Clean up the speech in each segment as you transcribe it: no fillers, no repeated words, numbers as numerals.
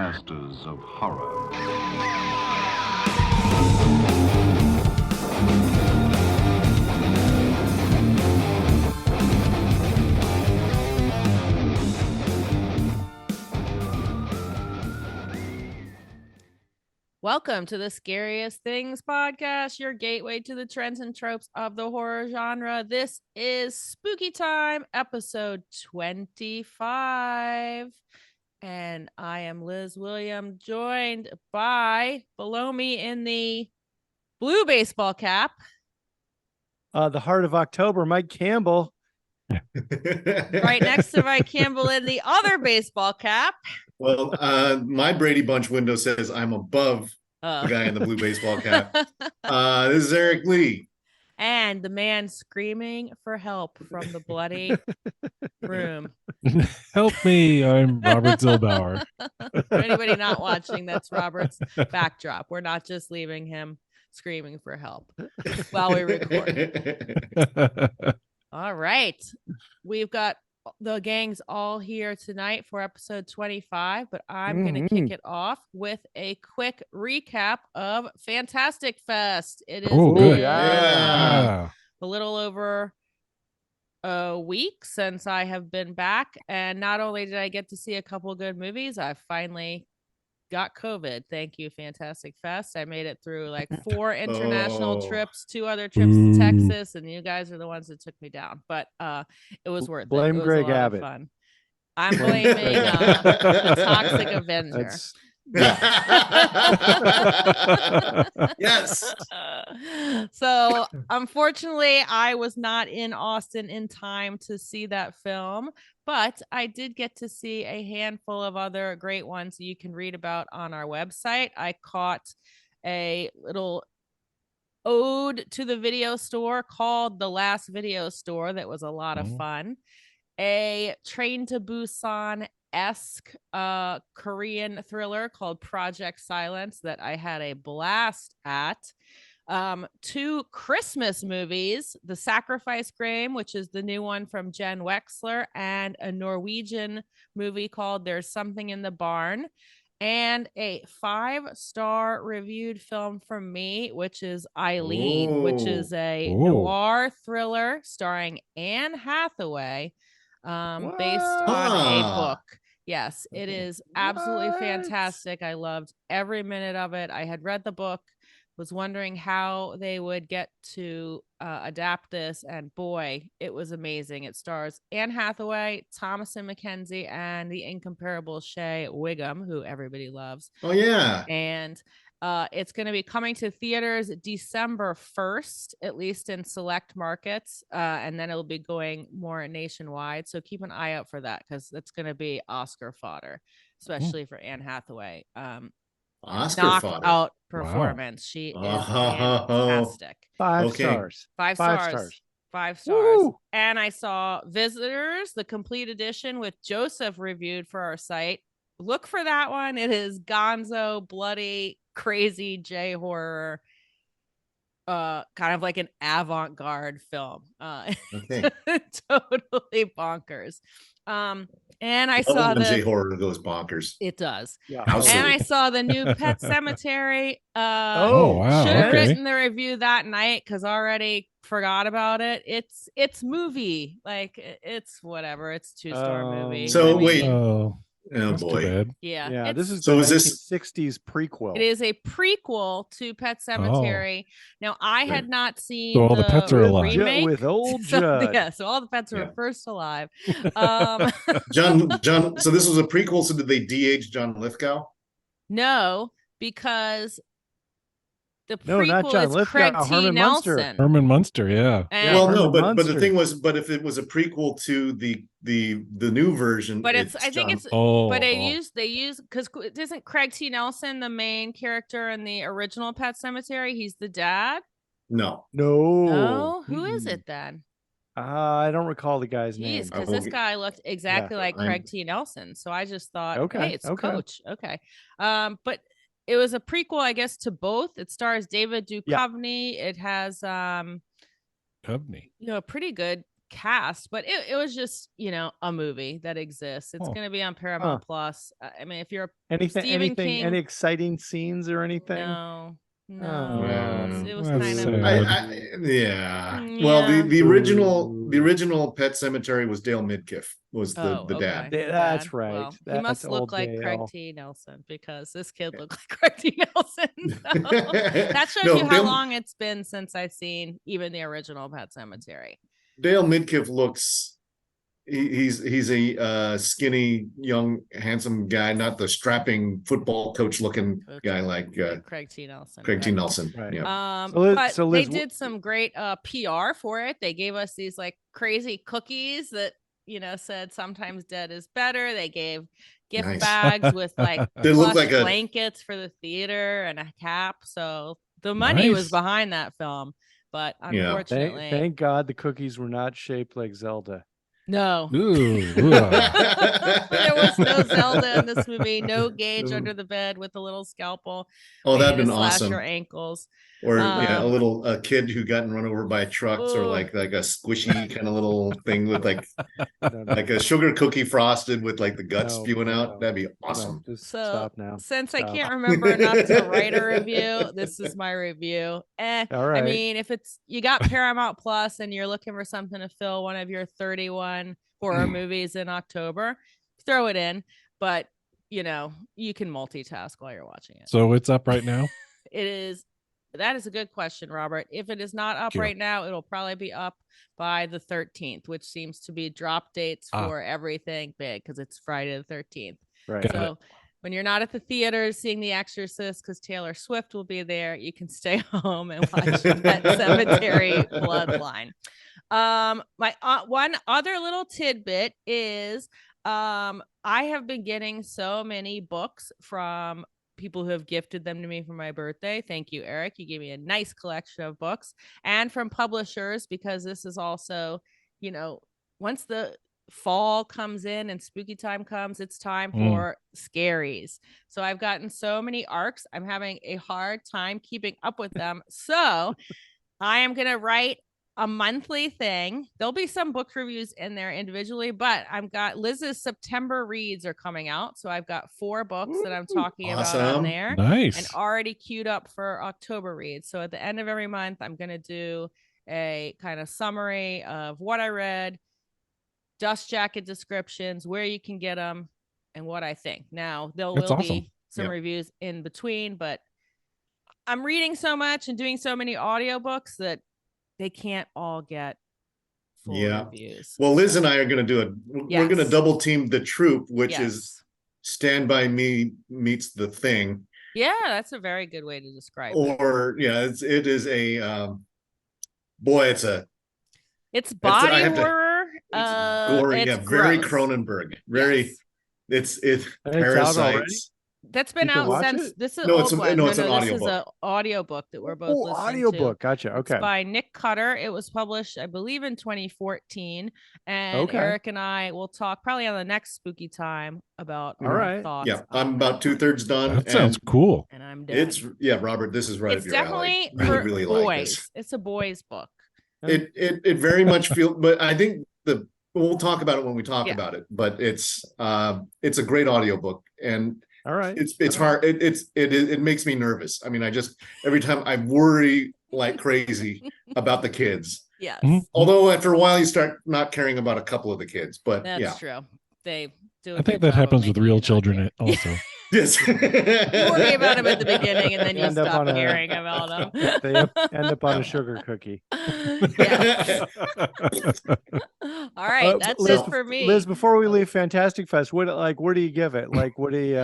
masters of horror. Welcome to the Scariest Things Podcast, your gateway to the trends and tropes of the horror genre. This is Spooky Time, episode 25. And I am Liz William, joined by, below me in the blue baseball cap, the Heart of October, Mike Campbell. right next to Mike Campbell in the other baseball cap. Well, my Brady Bunch window says I'm above the guy in the blue baseball cap. This is Eric Lee. And the man screaming for help from the bloody room. Help me, I'm Robert Zilbauer. For anybody not watching, that's Robert's backdrop. We're not just leaving him screaming for help while we record. All right. We've got the gangs all here tonight for episode 25, but I'm going to kick it off with a quick recap of Fantastic Fest. It has been a little over a week since I have been back, and not only did I get to see a couple good movies, I finally got COVID. Thank you, Fantastic Fest. I made it through like 4 international trips, 2 other trips to Texas, and you guys are the ones that took me down. But it was worth it. It was Greg a lot Abbott. of fun. I'm blaming the Toxic Avenger. Yes. So unfortunately, I was not in Austin in time to see that film, but I did get to see a handful of other great ones you can read about on our website. I caught a little ode to the video store called The Last Video Store that was a lot of fun. A Train to Busan-esque Korean thriller called Project Silence that I had a blast at. 2 Christmas movies, The Sacrifice Game, which is the new one from Jen Wexler, and a Norwegian movie called There's Something in the Barn, and a 5-star reviewed film from me, which is Eileen, which is a noir thriller starring Anne Hathaway, based on a book. Yes, it is absolutely fantastic. I loved every minute of it. I had read the book, was wondering how they would get to adapt this, and boy, it was amazing. It stars Anne Hathaway, Thomasin McKenzie, and the incomparable Shea Whigham, who everybody loves. Oh yeah. And it's going to be coming to theaters December 1st, at least in select markets, and then it'll be going more nationwide. So keep an eye out for that, because it's going to be Oscar fodder, especially for Anne Hathaway. Oscar knockout performance. She is fantastic. 5 stars. 5 stars. 5 stars. Woo! And I saw Visitors, the complete edition with Joseph reviewed for our site. Look for that one. It is gonzo, bloody, crazy J horror, kind of like an avant-garde film. Totally bonkers. And I saw the J horror goes bonkers. It does. Yeah. And I saw the new Pet Cemetery. wow. Should have written the review that night because already forgot about it. It's movie. Like it's whatever. It's 2-star movie. So wait. Oh boy. Yeah. This is so the is this 60s prequel. It is a prequel to Pet Cemetery. Now I had not seen so all the pets are alive. remake with old Judd. So all the pets were first alive. John. So this was a prequel. So did they de-age John Lithgow? No, because the No, not prequel John is Lithgow, Craig T. Herman Munster. Nelson. Herman Munster, yeah. And Well, no, Herman but the Munster. thing was, but if it was a prequel to the new version, But it's I think John- it's but they use because isn't Craig T. Nelson the main character in the original Pet Cemetery? He's the dad. no. No, who is it then? I don't recall the guy's name. Jeez, because this guy looked exactly like Craig T. Nelson. So I just thought, hey, it's Coach. Okay. But it was a prequel, I guess, to both. It stars David Duchovny. It has Duchovny. a pretty good cast, but it was just, a movie that exists. It's going to be on Paramount Plus. I mean, if you're Stephen King, any exciting scenes or anything? No. Oh, It was that's kind sad. of yeah. Well, the original Pet Cemetery was Dale Midkiff was the dad. That's right. Well, that's he must look like Dale. Craig T. Nelson because this kid looked like Craig T. Nelson. So that shows you how long it's been since I've seen even the original Pet Cemetery. Dale Midkiff looks. He's a skinny, young, handsome guy, not the strapping football coach looking guy like Craig T. Nelson. Craig T. Nelson. Right. Yeah. But they did some great PR for it. They gave us these like crazy cookies that said sometimes dead is better. They gave gift bags with like they look like blankets for the theater and a cap. So the money was behind that film, but unfortunately, thank God the cookies were not shaped like Zelda. No. Ooh. There was no Zelda in this movie. No Gage under the bed with a little scalpel. Oh, that'd been awesome. Your ankles. Or a kid who got run over by trucks, or like a squishy kind of little thing with like a sugar cookie frosted with like the gut spewing out. That'd be awesome. Just stop now. Since I can't remember enough to write a review, this is my review. All right. I mean, if you got Paramount Plus and you're looking for something to fill one of your 31 horror movies in October, throw it in. But you can multitask while you're watching it. So it's up right now? It is. That is a good question, Robert. If it is not up right now, it'll probably be up by the 13th, which seems to be drop dates for everything big because it's Friday the 13th. Right. So when you're not at the theaters seeing The Exorcist because Taylor Swift will be there, you can stay home and watch Pet Cemetery Bloodline. My one other little tidbit is I have been getting so many books from people who have gifted them to me for my birthday. Thank you, Eric. You gave me a nice collection of books, and from publishers, because this is also, once the fall comes in and spooky time comes, it's time for scaries. So I've gotten so many arcs. I'm having a hard time keeping up with them. So I am going to write a monthly thing. There'll be some book reviews in there individually, but I've got Liz's September reads are coming out. So I've got 4 books that I'm talking about on there. Nice. And already queued up for October reads. So at the end of every month, I'm going to do a kind of summary of what I read, dust jacket descriptions, where you can get them, and what I think. Now, there will be some reviews in between, but I'm reading so much and doing so many audiobooks that they can't all get full reviews. Well, Liz and I are going to we're going to double team the troop, which is Stand By Me meets The Thing. Yeah, that's a very good way to describe it. Or, it is a, it's body horror. It's gory. It's very Cronenberg. Very, it's Parasites. That's been out since this is it's an audiobook. This is an audiobook that we're both listening audiobook. to. Gotcha. Okay. It's by Nick Cutter. It was published, I believe, in 2014. And Eric and I will talk probably on the next spooky time about our thoughts. Yeah, I'm about 2/3 done. That sounds cool. And I'm done. It's Robert, this is right up your alley. It's definitely really boys. like this. It's a boys book. It very much feels, but I think we'll talk about it when we talk about it. But it's a great audiobook, and it's hard. It makes me nervous. I mean, every time I worry like crazy about the kids. Yes. Although after a while you start not caring about a couple of the kids, but that's true. They do. I think that happens with real children also. Yes. You worry about them at the beginning, and then you stop caring about them. They end up on a sugar cookie. Yeah. All right, that's Liz, it for me. Liz, before we leave Fantastic Fest, where do you give it? Like, what do you?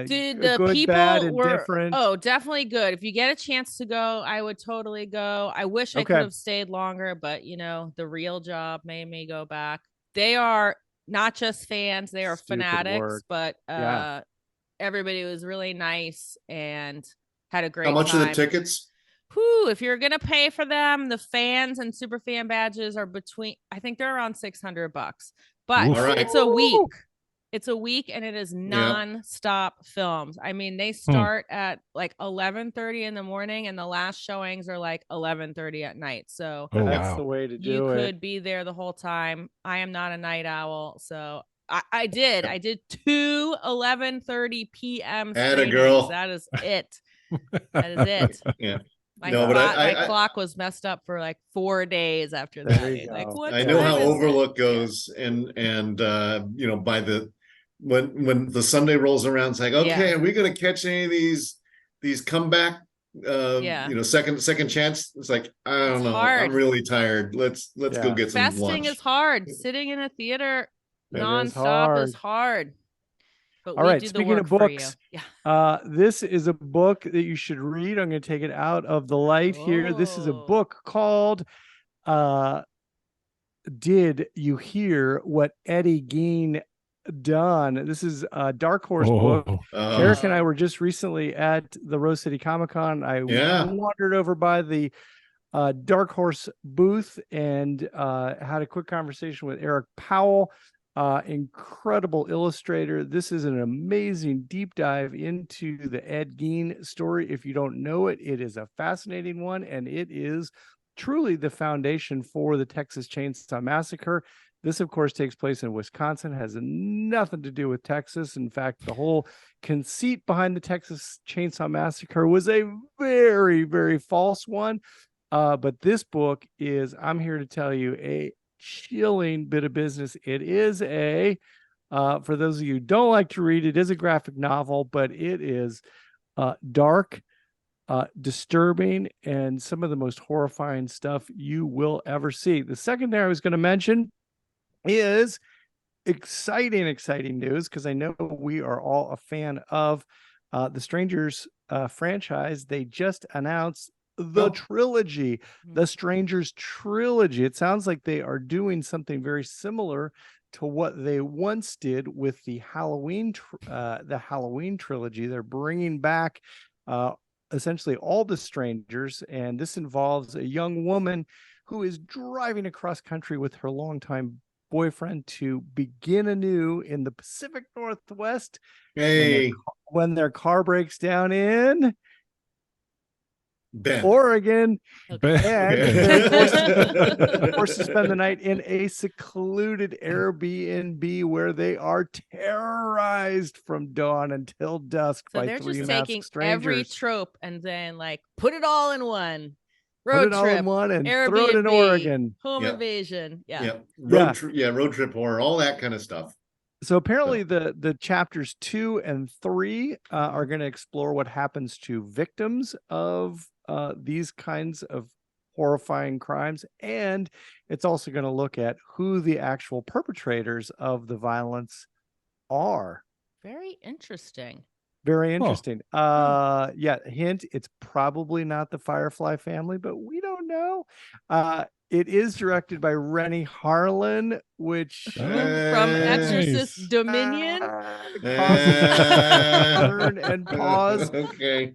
Dude, the good, people bad, and were different. Oh, definitely good. If you get a chance to go, I would totally go. I wish I could have stayed longer, but the real job made me go back. They are not just fans; they are fanatics. But everybody was really nice and had a great time. How much are the tickets? If you're gonna pay for them, the fans and super fan badges are I think they're around $600, but it's a week. It's a week, and it is non-stop films. I mean, they start at like 11:30 in the morning, and the last showings are like 11:30 at night. So that's the way to do you it. could be there the whole time. I am not a night owl, so I did 2 11:30 p.m. Atta girl. That is it. That is it. Yeah. My clock was messed up for like 4 days after that. Like, what I know how Overlook goes, and you know, by when the Sunday rolls around, it's like, okay, are we gonna catch any of these comeback you know, second chance? It's like, I don't know. Hard. I'm really tired. Let's go get some lunch. Festing is hard. Sitting in a theater nonstop is hard. But all right, speaking of books, this is a book that you should read. I'm going to take it out of the light here. This is a book called Did You Hear What Eddie Gein Done? This is a Dark Horse book. Eric and I were just recently at the Rose City Comic Con. I wandered over by the Dark Horse booth and had a quick conversation with Eric Powell. Incredible illustrator. This is an amazing deep dive into the Ed Gein story. If you don't know it, it is a fascinating one, and it is truly the foundation for the Texas Chainsaw Massacre. This, of course, takes place in Wisconsin, has nothing to do with Texas. In fact, the whole conceit behind the Texas Chainsaw Massacre was a very, very false one. But this book is, I'm here to tell you, a chilling bit of business. It is for those of you who don't like to read, it is a graphic novel, but it is dark, disturbing, and some of the most horrifying stuff you will ever see. The second thing I was going to mention is exciting news, because I know we are all a fan of the Strangers franchise. They just announced the trilogy, the Strangers trilogy. It sounds like they are doing something very similar to what they once did with the Halloween trilogy. They're bringing back essentially all the Strangers, and this involves a young woman who is driving across country with her longtime boyfriend to begin anew in the Pacific Northwest. When their car breaks down in Oregon, and they're forced to spend the night in a secluded Airbnb where they are terrorized from dawn until dusk by they're three just masked taking strangers. Every trope and then like put it all in one. Put it all in one and Airbnb, throw it in Oregon. Home invasion. Road trip horror, all that kind of stuff. So apparently the chapters 2 and 3 are going to explore what happens to victims of these kinds of horrifying crimes. And it's also going to look at who the actual perpetrators of the violence are. Very interesting. Very interesting. Hint, it's probably not the Firefly family, but we don't know. It is directed by Rennie Harlan, which from Exorcist Dominion. Turn and pause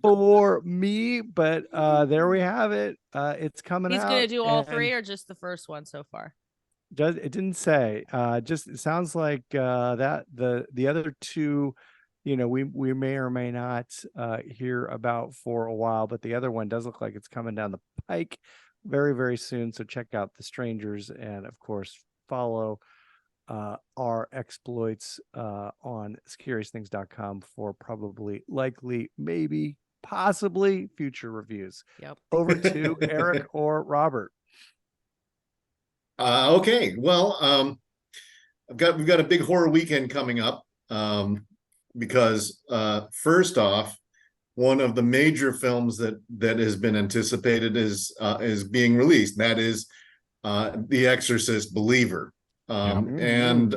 for me, but there we have it. It's coming out. He's going to do all 3 or just the first one so far? It didn't say. Just it sounds like that the other 2, we may or may not hear about for a while, but the other one does look like it's coming down the pike very, very soon. So check out The Strangers, and of course follow our exploits on scariestthings.com for probably, likely, maybe, possibly future reviews. Over to Eric or Robert. Okay, well, we've got a big horror weekend coming up, because first off, one of the major films that has been anticipated is being released. That is The Exorcist Believer. And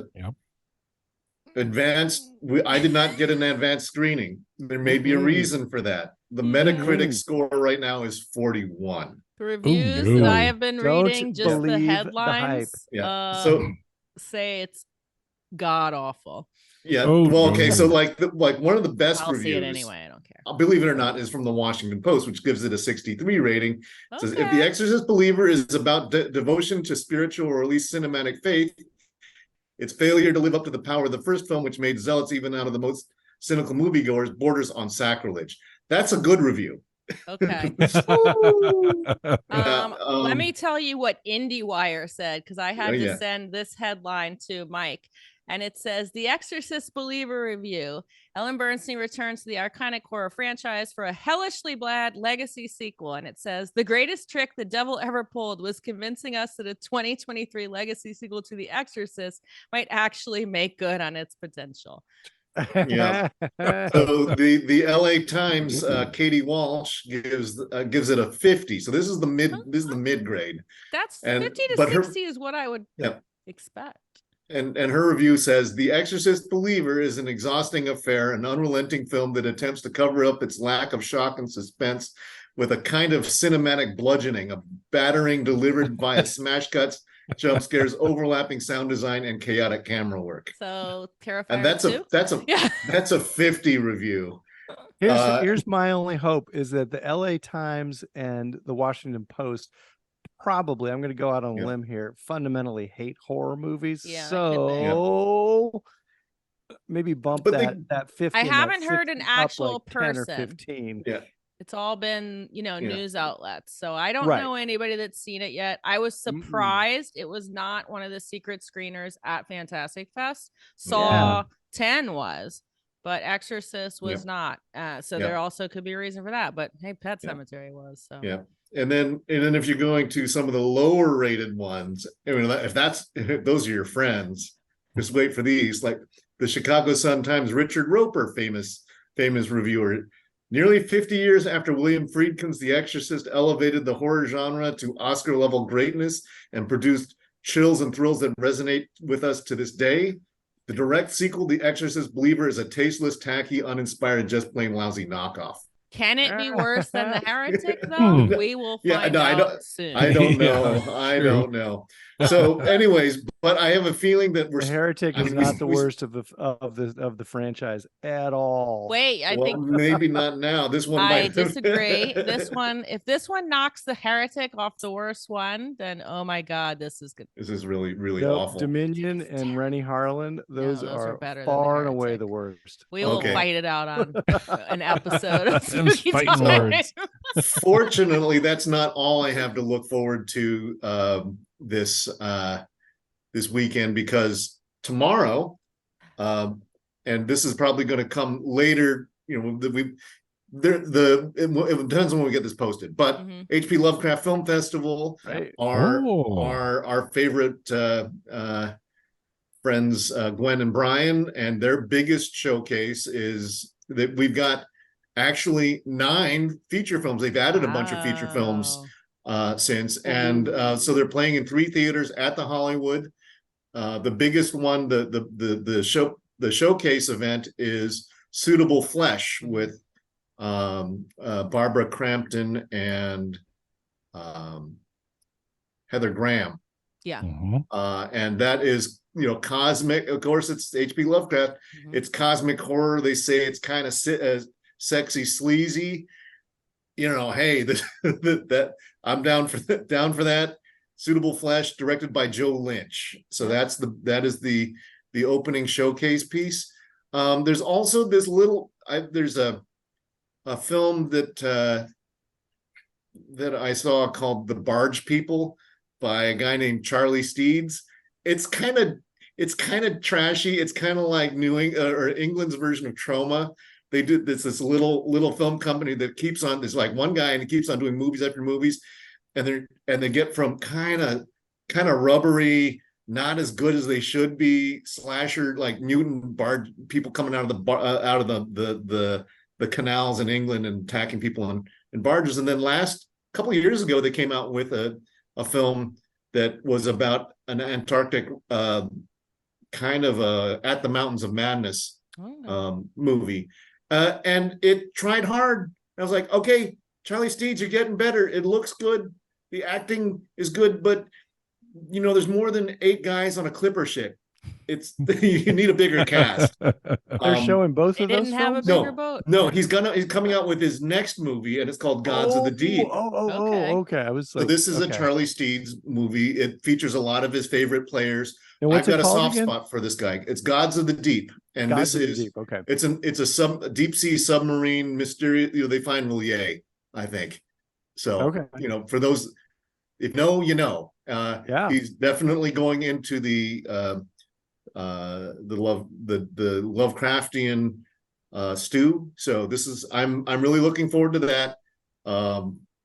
advanced, I did not get an advanced screening. There may be a reason for that. The Metacritic score right now is 41. The reviews that I have been reading, just the headlines, say it's god awful. So like one of the best I'll reviews, see it anyway, I don't care. Believe it or not, is from the Washington Post, which gives it a 63 rating. It says, if The Exorcist Believer is about devotion to spiritual or at least cinematic faith, Its failure to live up to the power of the first film, which made zealots even out of the most cynical moviegoers, borders on sacrilege. That's a good review. Okay. Let me tell you what IndieWire said, because I had to send this headline to Mike. And it says, The Exorcist Believer Review. Ellen Bernstein returns to the iconic horror franchise for a hellishly bad legacy sequel. And it says, the greatest trick the devil ever pulled was convincing us that a 2023 legacy sequel to The Exorcist might actually make good on its potential. Yeah. So the LA Times, Katie Walsh gives it a 50. So this is the mid grade. That's 50 to 60 is what I would expect. And her review says, The Exorcist Believer is an exhausting affair, an unrelenting film that attempts to cover up its lack of shock and suspense with a kind of cinematic bludgeoning, a battering delivered via smash cuts, jump scares, overlapping sound design, and chaotic camera work. So Terrifier, and that's a 50 review. Here's my only hope is that the LA Times and the Washington Post probably, I'm going to go out on a limb here, fundamentally hate horror movies. Yeah, so maybe bump that 50. I haven't heard an actual like person. 10 or 15. Yeah. It's all been, news outlets. So I don't know anybody that's seen it yet. I was surprised it was not one of the secret screeners at Fantastic Fest. Saw 10 was, but Exorcist was not. So there also could be a reason for that. But hey, Pet Sematary was. So yeah. And then if you're going to some of the lower rated ones, I mean, if those are your friends, just wait for these. Like the Chicago Sun-Times Richard Roper, famous reviewer. Nearly 50 years after William Friedkin's The Exorcist elevated the horror genre to Oscar-level greatness and produced chills and thrills that resonate with us to this day, the direct sequel, The Exorcist Believer, is a tasteless, tacky, uninspired, just plain lousy knockoff. Can it be worse than The Heretic, though? We will find out soon. I don't know. I don't know. So, anyways, but I have a feeling that The Heretic is not the worst of the franchise at all. Wait, I think maybe not now. This one. I disagree. This one, if this one knocks The Heretic off the worst one, then oh my God, this is good. This is really, really awful. Dominion and Rennie Harlan, those are better far and away the worst. We will fight it out on an episode of fighting words. Fortunately, that's not all I have to look forward to this weekend, because tomorrow, and this is probably going to come later. It depends on when we get this posted. But HP Lovecraft Film Festival, our favorite friends Gwen and Brian, and their biggest showcase is that we've got actually 9 feature films. They've added a bunch of feature films since, and so they're playing in 3 theaters at the Hollywood. The biggest one, the showcase event, is Suitable Flesh with Barbara Crampton and Heather Graham. Yeah. And that is, cosmic. Of course, it's H.P. Lovecraft. It's cosmic horror. They say it's kind of sexy, sleazy. Hey, that I'm down for that. Suitable Flesh, directed by Joe Lynch. So that is the opening showcase piece. There's also this there's a film that I saw called The Barge People by a guy named Charlie Steeds. It's kind of trashy. It's kind of like England's version of Trauma. They do this little film company that keeps on. There's like one guy and he keeps on doing movies after movies, and they get from kind of rubbery, not as good as they should be, slasher, like mutant barge people coming out of the canals in England and attacking people in barges. And then a couple of years ago, they came out with a film that was about an Antarctic kind of At the Mountains of Madness movie. And it tried hard. I was like, okay, Charlie Steeds, you're getting better. It looks good. The acting is good, but there's more than 8 guys on a clipper ship. it's you need a bigger cast. They're showing both of those didn't have films? a bigger boat. No, he's coming out with his next movie, and it's called Gods of the Deep. Okay. I was like, so this is okay. a Charlie Steeds movie. It features a lot of his favorite players. And what's I've got it a called soft again? spot for this guy. It's Gods of the Deep, and Gods this of the is Deep. Okay. it's a deep sea submarine mystery. They find Moulier, I think. So Okay. for those, if no, you know, Yeah. he's definitely going into the Lovecraftian stew. So this is I'm really looking forward to that.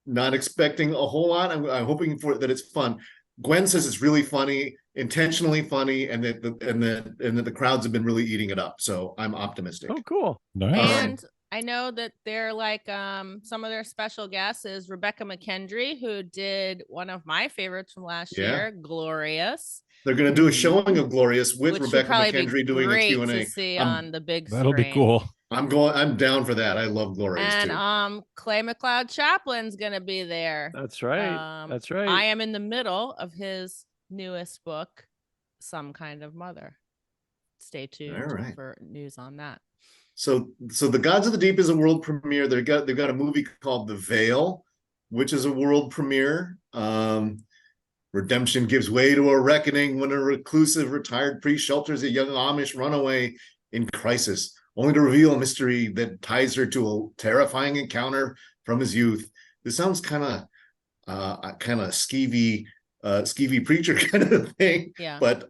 Not expecting a whole lot. I'm hoping for that it's fun. Gwen says it's really funny, intentionally funny, and that the crowds have been really eating it up. So I'm optimistic. Oh, cool. Nice. And I know that they're like some of their special guests is Rebecca McKendry, who did one of my favorites from last year, Glorious. They're going to do a showing of Glorious with Rebecca McKendry doing a Q&A. To see on the big That'll screen. be cool. I'm down for that. I love Glorious and too. Clay McLeod Chaplin's gonna be there. That's right. That's right. I am in the middle of his newest book, Some Kind of Mother. Stay tuned for news on that. So the Gods of the Deep is a world premiere. They've got a movie called The Veil, which is a world premiere. Redemption gives way to a reckoning when a reclusive retired priest shelters a young Amish runaway in crisis, only to reveal a mystery that ties her to a terrifying encounter from his youth. This sounds kind of skeevy preacher kind of thing. Yeah. But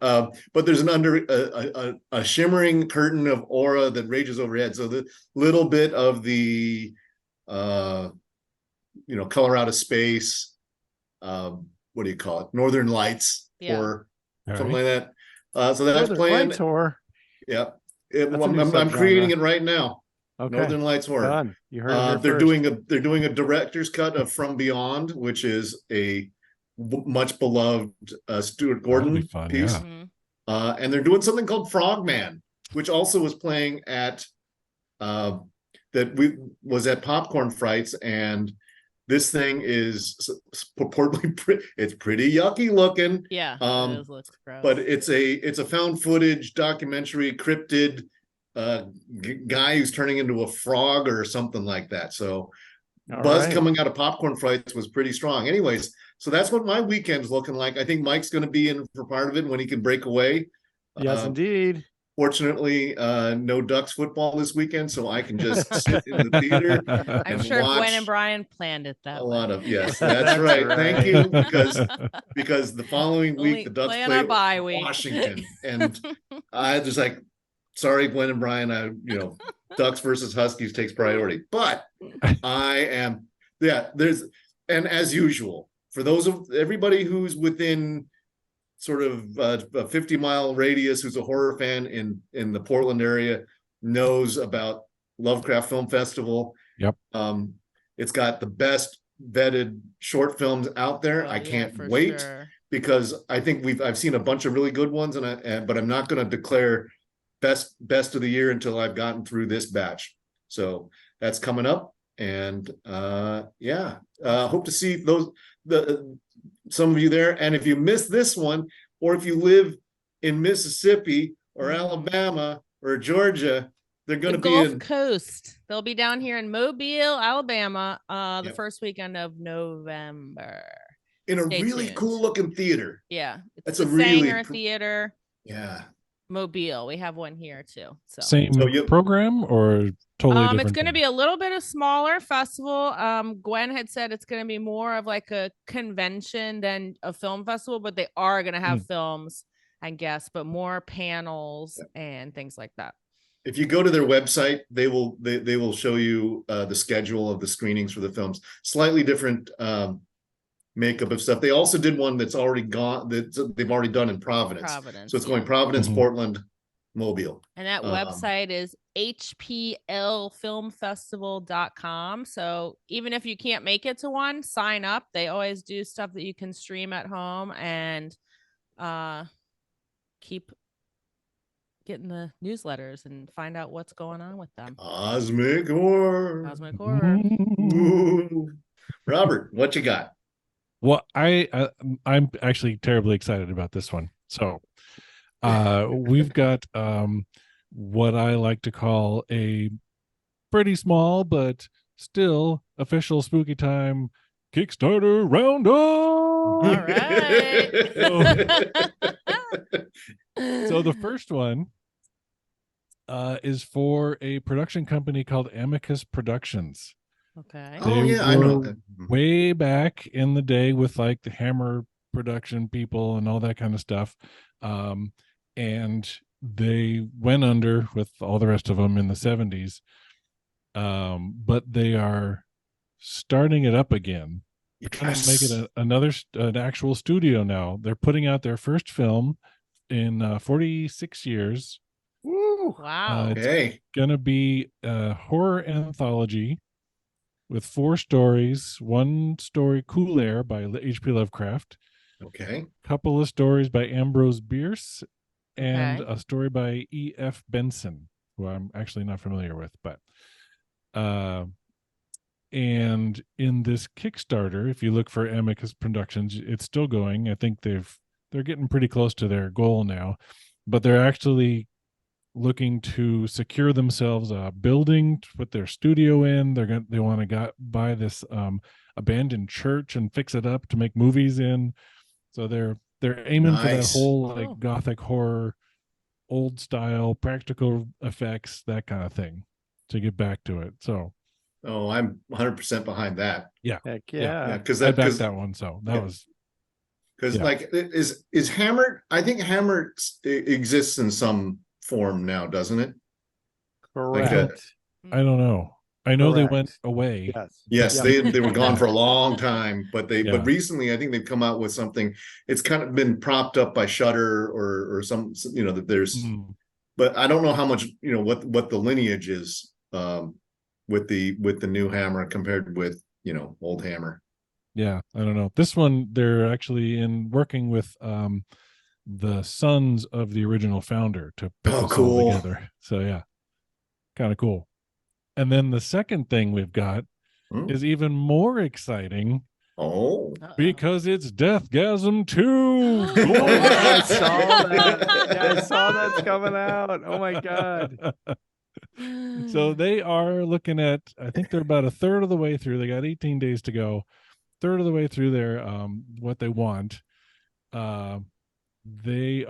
there's a shimmering curtain of aura that rages overhead. So the little bit of the color out of space. What do you call it? Northern Lights or something like that. So that's playing. Tour. Yeah. I'm creating it right now. Okay. Northern Lights horror. Done. You heard it they're doing a director's cut of From Beyond, which is a much beloved Stuart Gordon piece. Yeah. And they're doing something called Frogman, which also was playing at was at Popcorn Frights, and this thing is purportedly it's pretty yucky looking. Yeah, it looks gross. But it's a found footage documentary cryptid guy who's turning into a frog or something like that. So buzz coming out of Popcorn Frights was pretty strong. Anyways, so that's what my weekend's looking like. I think Mike's going to be in for part of it when he can break away. Yes, indeed. Fortunately, no Ducks football this weekend, so I can just sit in the theater. I'm sure Gwen and Brian planned it that way. A lot of yes, that's right. Thank you, because the following week the Ducks play Washington, and I just like, sorry, Gwen and Brian, Ducks versus Huskies takes priority, but I am and as usual for those of everybody who's within sort of a 50-mile radius who's a horror fan in the Portland area knows about Lovecraft Film Festival. Yep. It's got the best vetted short films out there. I can't wait because I think I've seen a bunch of really good ones, but I'm not going to declare best of the year until I've gotten through this batch. So that's coming up, and hope to see some of you there. And if you missed this one, or if you live in Mississippi or Alabama or Georgia, they're going to be Gulf Coast. They'll be down here in Mobile, Alabama, the first weekend of November. In a really cool looking theater. Yeah. It's a Sanger Theater. Yeah. Mobile. We have one here too. Same program or totally different? It's going to be a little bit of smaller festival. Gwen had said it's going to be more of like a convention than a film festival, but they are going to have films and guests, but more panels and things like that. If you go to their website, they will show you the schedule of the screenings for the films. Slightly different makeup of stuff. They also did one that's already gone, that they've already done in Providence. So it's going Providence, Portland, Mobile. And that website is hplfilmfestival.com. So even if you can't make it to one, sign up. They always do stuff that you can stream at home, and keep getting the newsletters and find out what's going on with them. Cosmic horror. Ooh. Robert, what you got? Well, I'm actually terribly excited about this one. So We've got what I like to call a pretty small but still official spooky time Kickstarter roundup. All right. So the first one is for a production company called Amicus Productions. Okay. Oh, yeah, I know that. Way back in the day with like the Hammer production people and all that kind of stuff. And they went under with all the rest of them in the 70s. But they are starting it up again. They're trying to make it an actual studio now. They're putting out their first film in 46 years. Woo! Wow. It's gonna be a horror anthology with 4 stories. 1 story, Cool Air by H.P. Lovecraft. Okay. Couple of stories by Ambrose Bierce, and a story by E.F. Benson, who I'm actually not familiar with, but and in this Kickstarter, if you look for Amicus Productions, it's still going. I think they're getting pretty close to their goal now, but they're actually looking to secure themselves a building to put their studio in. They want to buy this abandoned church and fix it up to make movies in. So they're aiming for that whole like gothic horror, old style practical effects, that kind of thing, to get back to it. So I'm 100% behind that. Yeah. Heck yeah. Because I backed that one. So that was because like is Hammer. I think Hammer exists in some form now, doesn't it? Correct. I don't know. I know they went away. Yes, they were gone for a long time, but but recently I think they've come out with something. It's kind of been propped up by Shudder or some, that there's, but I don't know how much, what the lineage is with the new Hammer compared with, old Hammer. Yeah, I don't know. This one, they're actually working with the sons of the original founder to put this all together. So yeah, kind of cool. And then the second thing we've got is even more exciting. Because it's Deathgasm 2. I saw that. Yeah, I saw that's coming out. Oh my God. So they are looking at, I think they're about a third of the way through. They got 18 days to go. Third of the way through their what they want. They've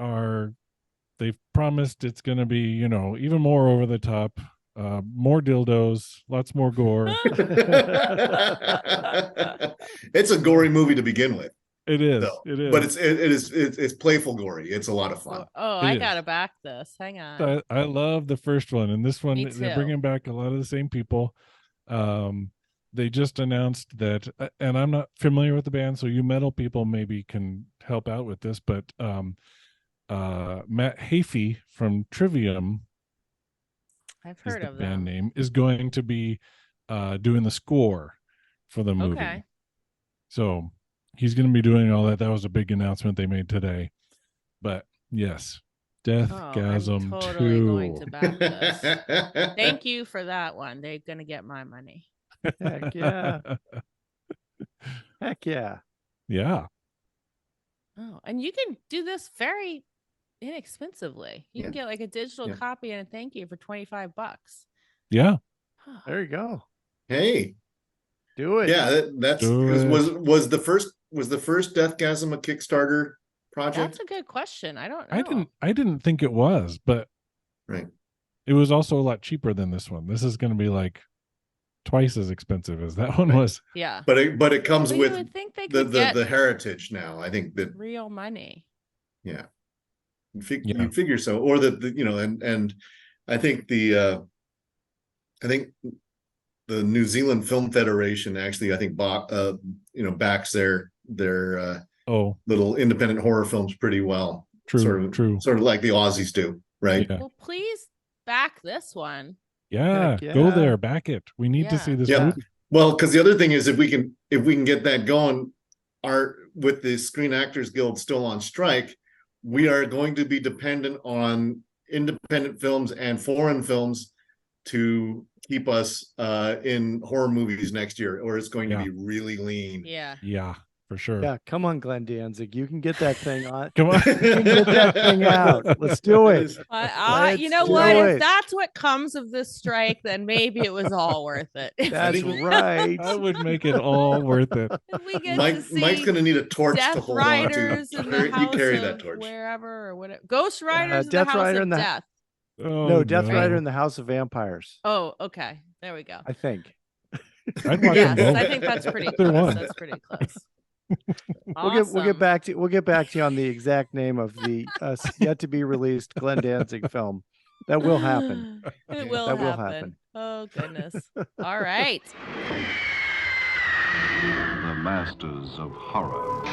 promised it's going to be, even more over the top. More dildos, lots more gore. It's a gory movie to begin with. It is. So, it is. But it's playful gory. It's a lot of fun. I gotta back this. Hang on. I love the first one, and this one they're bringing back a lot of the same people. They just announced that, and I'm not familiar with the band, so you metal people maybe can help out with this. But Matt Hafey from Trivium, I've heard of band them. name, is going to be doing the score for the movie. Okay. So he's going to be doing all that. That was a big announcement they made today. But yes, Deathgasm 2. I'm totally going to back this. Thank you for that one. They're going to get my money. Heck yeah. Heck yeah. Yeah. Oh, and you can do this very inexpensively. You can get like a digital copy and a thank you for $25. Yeah. There you go. Hey, do it. Yeah, was the first Deathgasm a Kickstarter project? That's a good question. I don't know. I didn't think it was, but it was also a lot cheaper than this one. This is going to be like twice as expensive as that one was. Yeah. But it comes with you would think they could the heritage now. I think that real money. Yeah. You figure so, or and I think the New Zealand Film Federation actually backs their little independent horror films pretty well. True. Sort of like the Aussies do, right? Well, please back this one. Yeah, go there, back it. We need to see this movie. Well, because the other thing is, if we can get that going, with the Screen Actors Guild still on strike, we are going to be dependent on independent films and foreign films to keep us in horror movies next year, or it's going to be really lean. Yeah. Yeah. for sure. Yeah, come on, Glenn Danzig. You can get that thing on. Come on. You can get that thing out. Let's do it. You know what? If that's what comes of this strike, then maybe it was all worth it. That's right. I would make it all worth it. We get Mike's going to need a torch to hold on to. You carry that torch. Wherever or whatever. Ghost Riders in the Death House Rider of in the Death. Oh, no, Death Rider in the House of Vampires. Oh, okay. There we go. I think. I'd watch yes, them both. I think that's pretty close. That's pretty close. Awesome. We'll get back to you on the exact name of the yet to be released Glenn Danzig film. That will happen. It will happen. Oh goodness. All right. The Masters of Horror.